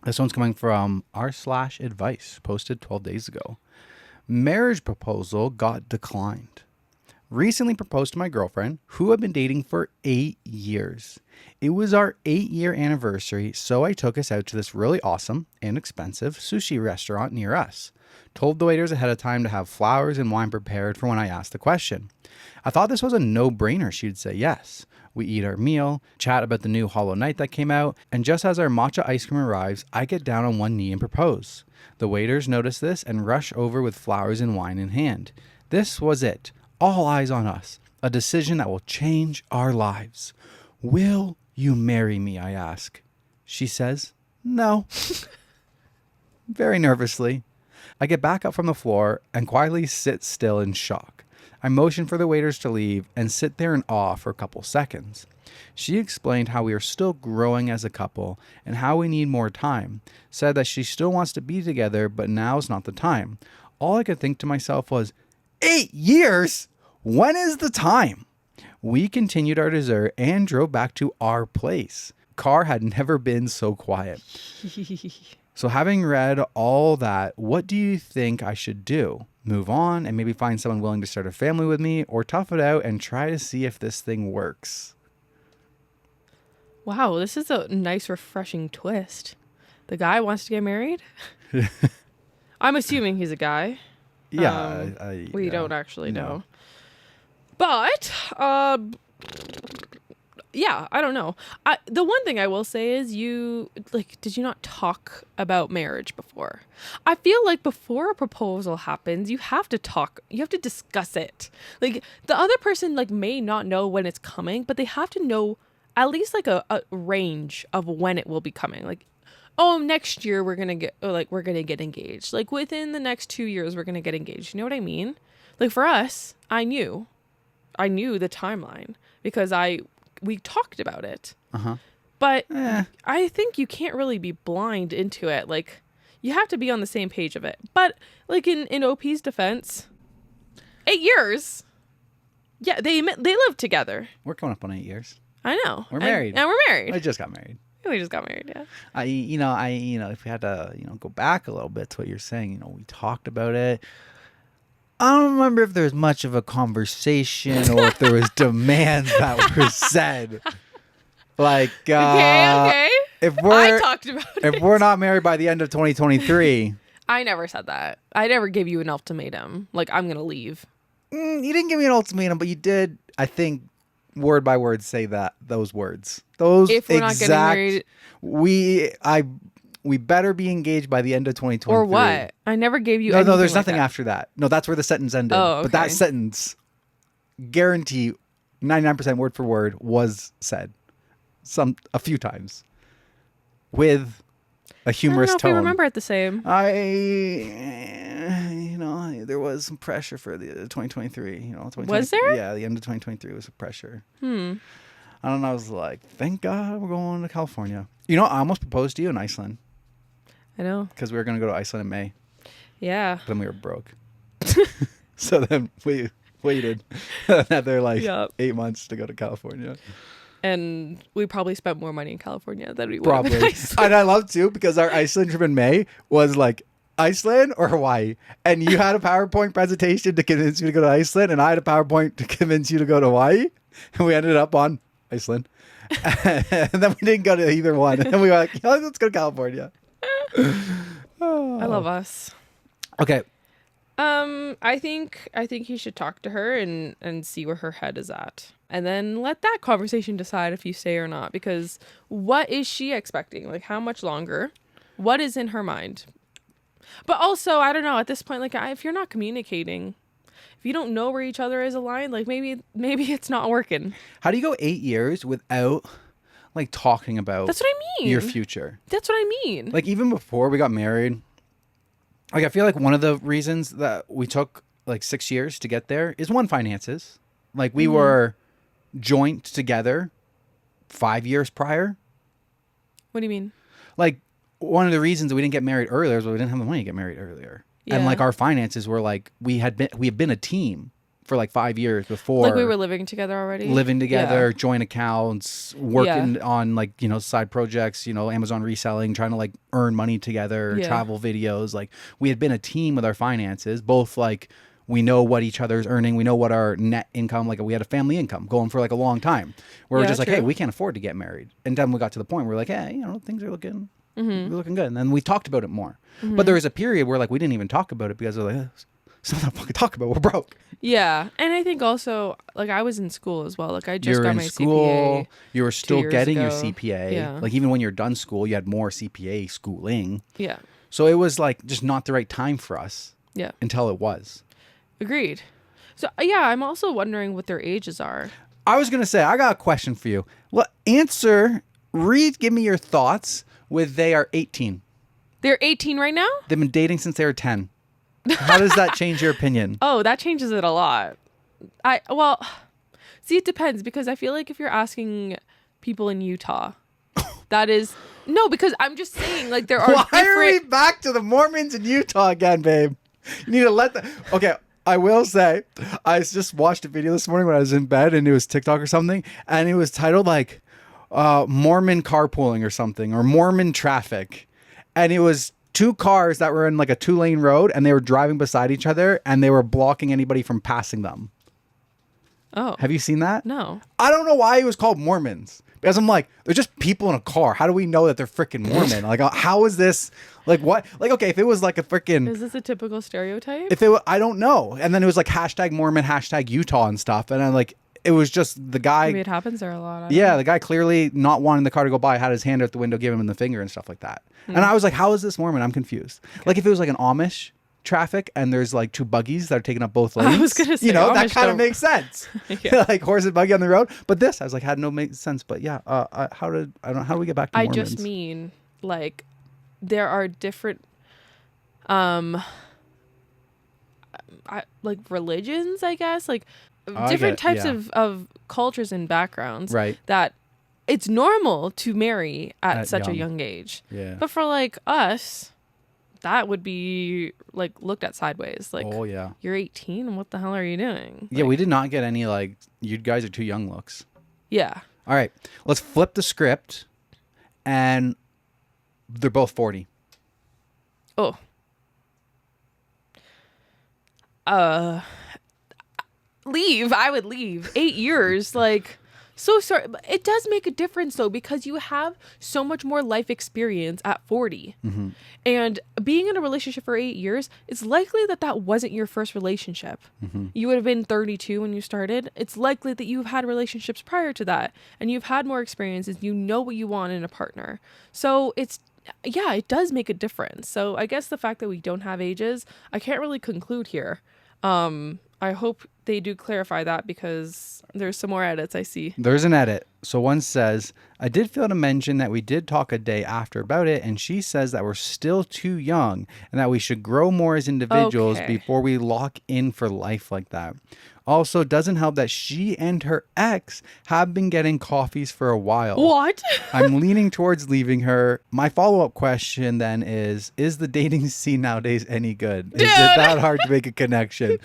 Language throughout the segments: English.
This one's coming from r/advice, posted 12 days ago. Marriage proposal got declined. Recently proposed to my girlfriend, who I've been dating for 8 years. It was our 8-year anniversary, so I took us out to this really awesome and expensive sushi restaurant near us. Told the waiters ahead of time to have flowers and wine prepared for when I asked the question. I thought this was a no-brainer she'd say yes. We eat our meal, chat about the new Hollow Knight that came out, and just as our matcha ice cream arrives, I get down on one knee and propose. The waiters notice this and rush over with flowers and wine in hand. This was it. All eyes on us. A decision that will change our lives. Will you marry me, I ask. She says, no. Very nervously. I get back up from the floor and quietly sit still in shock. I motion for the waiters to leave and sit there in awe for a couple seconds. She explained how we are still growing as a couple and how we need more time. Said that she still wants to be together, but now's not the time. All I could think to myself was, 8 years? When is the time? We continued our dessert and drove back to our place. Car had never been so quiet. So having read all that, what do you think I should do? Move on and maybe find someone willing to start a family with me, or tough it out and try to see if this thing works? Wow, this is a nice, refreshing twist. The guy wants to get married? I'm assuming he's a guy. Yeah. We don't actually know. But, yeah, I don't know. The one thing I will say is did you not talk about marriage before? I feel like before a proposal happens, you have to talk, you have to discuss it. Like, the other person, may not know when it's coming, but they have to know at least, a range of when it will be coming. Like, oh, next year we're going to get engaged. Like, within the next 2 years, we're going to get engaged. You know what I mean? Like, for us, I knew the timeline because we talked about it. But I think you can't really be blind into it. Like, you have to be on the same page of it. But in OP's defense, 8 years. Yeah, they lived together. We're coming up on 8 years. I know. We're married. And we're married. I just got married. We just got married, yeah. If we had to, go back a little bit to what you're saying, we talked about it. I don't remember if there was much of a conversation or if there was demands that were said. Okay. I talked about it. If we're not married by the end of 2023. I never said that. I never gave you an ultimatum. Like, I'm going to leave. You didn't give me an ultimatum, but you did, I think, word by word say those words. Those if we're not getting married, we better be engaged by the end of 2023. Or what? I never gave you. No, there's nothing after that. No, that's where the sentence ended. Oh, okay. But that sentence, guarantee, 99% word for word, was said a few times with a humorous I don't know tone. if we remember it the same. There was some pressure for the 2023. Was there? Yeah, the end of 2023 was a pressure. I don't know. I was like, thank God we're going to California. I almost proposed to you in Iceland. I know. Because we were going to go to Iceland in May. Yeah. But then we were broke. So then we waited another 8 months to go to California. And we probably spent more money in California than we would Probably. in Iceland. And I love too, because our Iceland trip in May was Iceland or Hawaii. And you had a PowerPoint presentation to convince me to go to Iceland, and I had a PowerPoint to convince you to go to Hawaii. And we ended up on Iceland. And then we didn't go to either one. And then we were like, let's go to California. I love us. Okay. I think he should talk to her and see where her head is at. And then let that conversation decide if you stay or not. Because what is she expecting? Like, how much longer? What is in her mind? But also, I don't know, at this point, if you're not communicating, if you don't know where each other is aligned, maybe it's not working. How do you go 8 years without talking about That's what I mean. your future? That's what I mean. Even before we got married, I feel like one of the reasons that we took 6 years to get there is one, finances. We were joint together 5 years prior. What do you mean? One of the reasons that we didn't get married earlier is we didn't have the money to get married earlier. Yeah. And our finances were we had been a team for like 5 years before. Like we were living together already. Living together, Yeah. joint accounts, working on like, side projects, Amazon reselling, trying to like earn money together, Yeah. travel videos. Like we had been a team with our finances, both like we know what each other's earning. We know what our net income, like we had a family income going for like a long time. Where we're Yeah, just like, true. hey, we can't afford to get married. And then we got to the point where we're like, hey, things are looking good. And then we talked about it more. But there was a period where like we didn't even talk about it because we're like, it's not fucking talk about. We're broke. Yeah. And I think also, like, I was in school as well. Like, I just You're got in my school. CPA. You were still years getting your ago. CPA. Yeah. Like even when you're done school, you had more CPA schooling. Yeah. So it was like just not the right time for us. Yeah. Until it was. Agreed. So, yeah, I'm also wondering what their ages are. I was going to say, I got a question for you. Well, give me your thoughts with they are 18. They're 18 right now? They've been dating since they were 10. How does that change your opinion? Oh, that changes it a lot. See, it depends because I feel like if you're asking people in Utah, that is no, because I'm just saying like there are Why are we back to the Mormons in Utah again, babe? You need to let the okay. I will say, I just watched a video this morning when I was in bed, and it was TikTok or something, and it was titled like Mormon carpooling or something, or Mormon traffic, and it was 2 cars that were in like a 2-lane road, and they were driving beside each other, and they were blocking anybody from passing them. Oh, have you seen that? No. I don't know why it was called Mormons. Because I'm like, they're just people in a car. How do we know that they're freaking Mormon? Like, how is this? Like, what? Like, okay, if it was like a freaking... Is this a typical stereotype? If it was, I don't know. And then it was like hashtag Mormon, hashtag Utah and stuff. And I'm like, it was just the guy... Maybe it happens there a lot. Yeah, the guy clearly not wanting the car to go by, had his hand out the window, give him the finger and stuff like that. And I was like, how is this Mormon? I'm confused. Okay. Like, if it was like an Amish traffic and there's like 2 buggies that are taking up both lanes, I was gonna say, that kind of makes sense. Yeah. Like horse and buggy on the road. But this, I was like, had no make sense. But yeah, how do we get back to Mormons? I just mean like there are different like religions, I guess, like different types of cultures and backgrounds, right? That it's normal to marry at such a young age. Yeah. But for like us, that would be like looked at sideways. Like, oh yeah, you're 18 and what the hell are you doing? Yeah, we did not get any like, you guys are too young looks. Yeah. All right, let's flip the script, and they're both 40. Oh. Leave. I would leave. 8 years, like. So sorry, but it does make a difference though, because you have so much more life experience at 40. Mm-hmm. And being in a relationship for 8 years, it's likely that wasn't your first relationship. Mm-hmm. You would have been 32 when you started. It's likely that you've had relationships prior to that, and you've had more experiences. You know what you want in a partner. So it does make a difference. So I guess the fact that we don't have ages, I can't really conclude here. I hope they do clarify that because there's some more edits I see. There's an edit. So one says, I did fail to mention that we did talk a day after about it, and she says that we're still too young and that we should grow more as individuals before we lock in for life like that. Also, doesn't help that she and her ex have been getting coffees for a while. What? I'm leaning towards leaving her. My follow-up question then is the dating scene nowadays any good? Is it that hard to make a connection?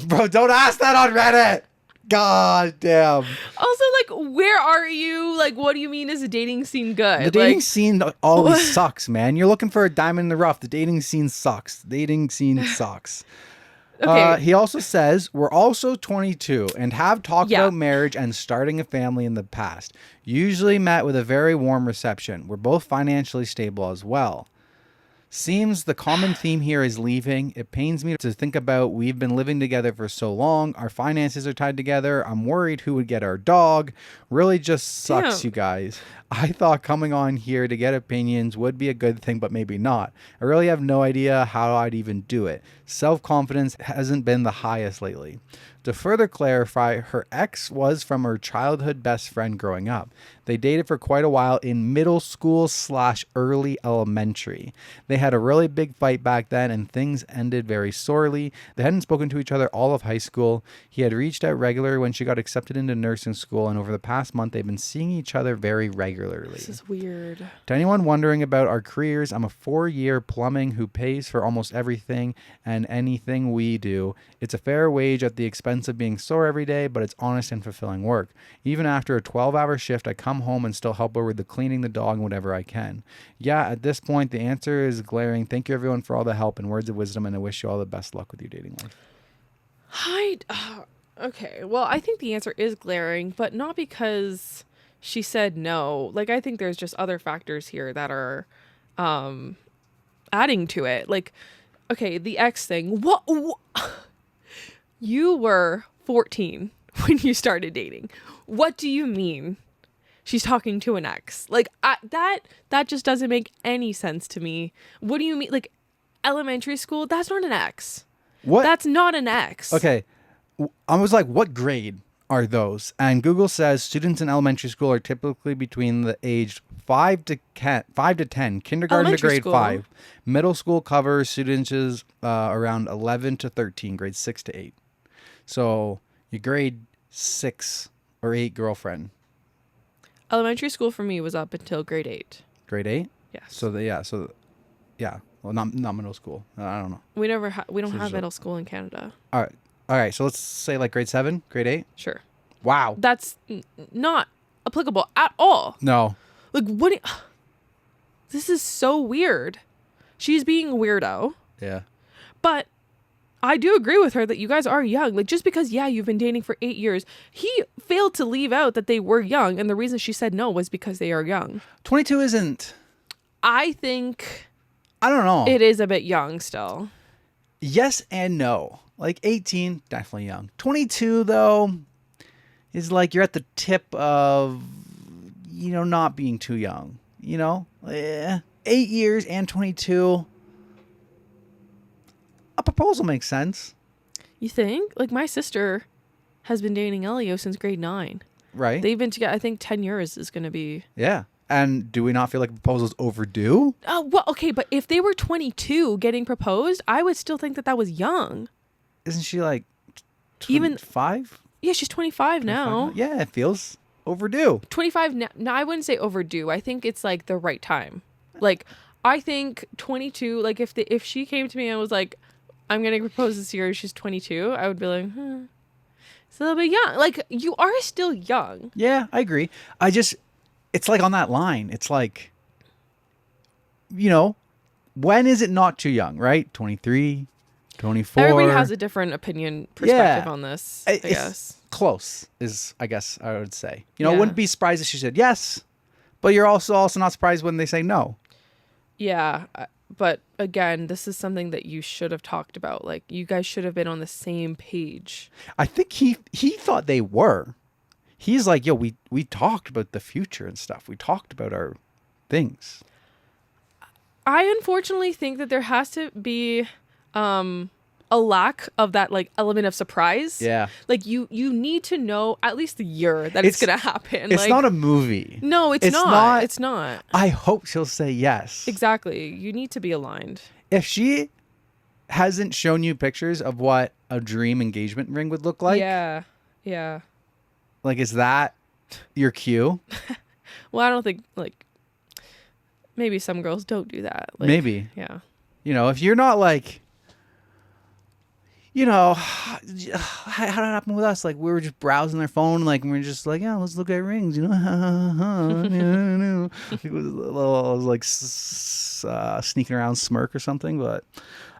Bro, don't ask that on Reddit. God damn. Also, like, where are you? Like, what do you mean is a dating scene good? The dating scene always sucks, man. You're looking for a diamond in the rough. The dating scene sucks. The dating scene sucks. Okay. He also says, we're also 22 and have talked about marriage and starting a family in the past. Usually met with a very warm reception. We're both financially stable as well. Seems the common theme here is leaving. It pains me to think about we've been living together for so long. Our finances are tied together. I'm worried who would get our dog. Really just sucks, you guys. I thought coming on here to get opinions would be a good thing, but maybe not. I really have no idea how I'd even do it. Self-confidence hasn't been the highest lately. To further clarify, her ex was from her childhood best friend growing up. They dated for quite a while in middle school / early elementary. They had a really big fight back then and things ended very sorely. They hadn't spoken to each other all of high school. He had reached out regularly when she got accepted into nursing school, and over the past month they've been seeing each other very regularly. This is weird. To anyone wondering about our careers, I'm a 4-year plumbing who pays for almost everything and anything we do. It's a fair wage at the expense expensive being sore every day, but it's honest and fulfilling work. Even after a 12-hour shift, I come home and still help her with the cleaning, the dog, and whatever I can. Yeah, at this point, the answer is glaring. Thank you, everyone, for all the help and words of wisdom, and I wish you all the best luck with your dating life. Okay, well, I think the answer is glaring, but not because she said no. Like, I think there's just other factors here that are adding to it. Like, okay, the ex thing. What? You were 14 when you started dating. What do you mean she's talking to an ex? Like, that just doesn't make any sense to me. What do you mean? Like, elementary school? That's not an ex. What? That's not an ex. Okay. I was like, what grade are those? And Google says students in elementary school are typically between the age 5 to 10, kindergarten to grade 5. Middle school covers students around 11 to 13, grade 6 to 8. So your grade 6 or 8 girlfriend. Elementary school for me was up until grade 8. Grade 8? Yes. Yeah. Well, not middle school. I don't know. We don't have middle school in Canada. All right. So let's say like grade 7, grade 8. Sure. Wow. That's not applicable at all. No. Like, this is so weird. She's being a weirdo. Yeah. But I do agree with her that you guys are young. Like, just because, you've been dating for 8 years, he failed to leave out that they were young. And the reason she said no was because they are young. 22 isn't. I think I don't know. it is a bit young still. Yes and no. Like 18, definitely young. 22, though, is like you're at the tip of, not being too young. 8 years and 22. A proposal makes sense. You think? Like, my sister has been dating Elio since grade 9. Right. They've been together, I think 10 years is going to be. Yeah. And do we not feel like a proposal's overdue? Well, okay, but if they were 22 getting proposed, I would still think that was young. Isn't she like 25? Even yeah, she's 25 now. Yeah, it feels overdue. 25 now. No, I wouldn't say overdue. I think it's like the right time. Like, I think 22. Like, if she came to me and was like, "I'm gonna propose this year," she's 22, I would be like, it's a little bit young. Like, you are still young. Yeah, I agree. It's like on that line. It's like, when is it not too young, right? 23, 24. Everybody has a different perspective on this, I guess. Close is, I guess, I would say. I wouldn't be surprised if she said yes, but you're also not surprised when they say no. Yeah, but again, this is something that you should have talked about. Like, you guys should have been on the same page. I think he thought they were. He's like, yo, we talked about the future and stuff. We talked about our things. I unfortunately think that there has to be a lack of that, like, element of surprise. Yeah. Like, you need to know at least the year that it's going to happen. It's like, not a movie. No, it's not. It's not. I hope she'll say yes. Exactly. You need to be aligned. If she hasn't shown you pictures of what a dream engagement ring would look like. Yeah. Like, is that your cue? Well, I don't think, like, maybe some girls don't do that. Like, maybe. Yeah. If you're not like, how did it happen with us? Like, we were just browsing their phone, like, and we were just like, yeah, let's look at rings, It was a little, like, sneaking around smirk or something. But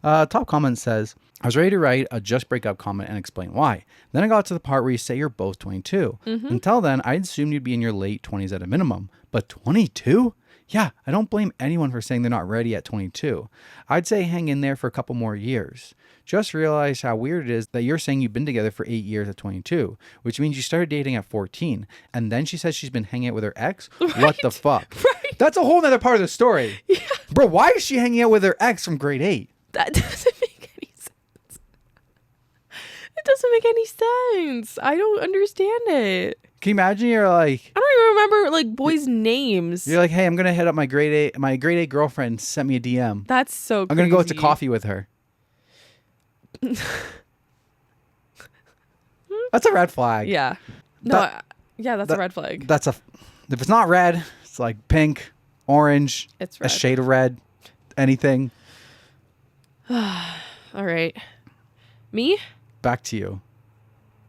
top comment says, I was ready to write a just break up comment and explain why. Then I got to the part where you say you're both 22. Mm-hmm. Until then, I assumed you'd be in your late 20s at a minimum. But 22? Yeah, I don't blame anyone for saying they're not ready at 22. I'd say hang in there for a couple more years. Just realize how weird it is that you're saying you've been together for 8 years at 22, which means you started dating at 14. And then she says she's been hanging out with her ex? Right. What the fuck? Right. That's a whole nother part of the story. Yeah. Bro, why is she hanging out with her ex from grade 8? That doesn't make any sense. It doesn't make any sense. I don't understand it. Can you imagine you're like... I don't even remember, like, boys' names. You're like, hey, I'm going to hit up my grade 8 girlfriend sent me a DM. That's so I'm going to go to coffee with her. That's a red flag. Yeah. No, that's a red flag. If it's not red, it's like pink, orange, it's red. A shade of red, anything. All right. Me? Back to you.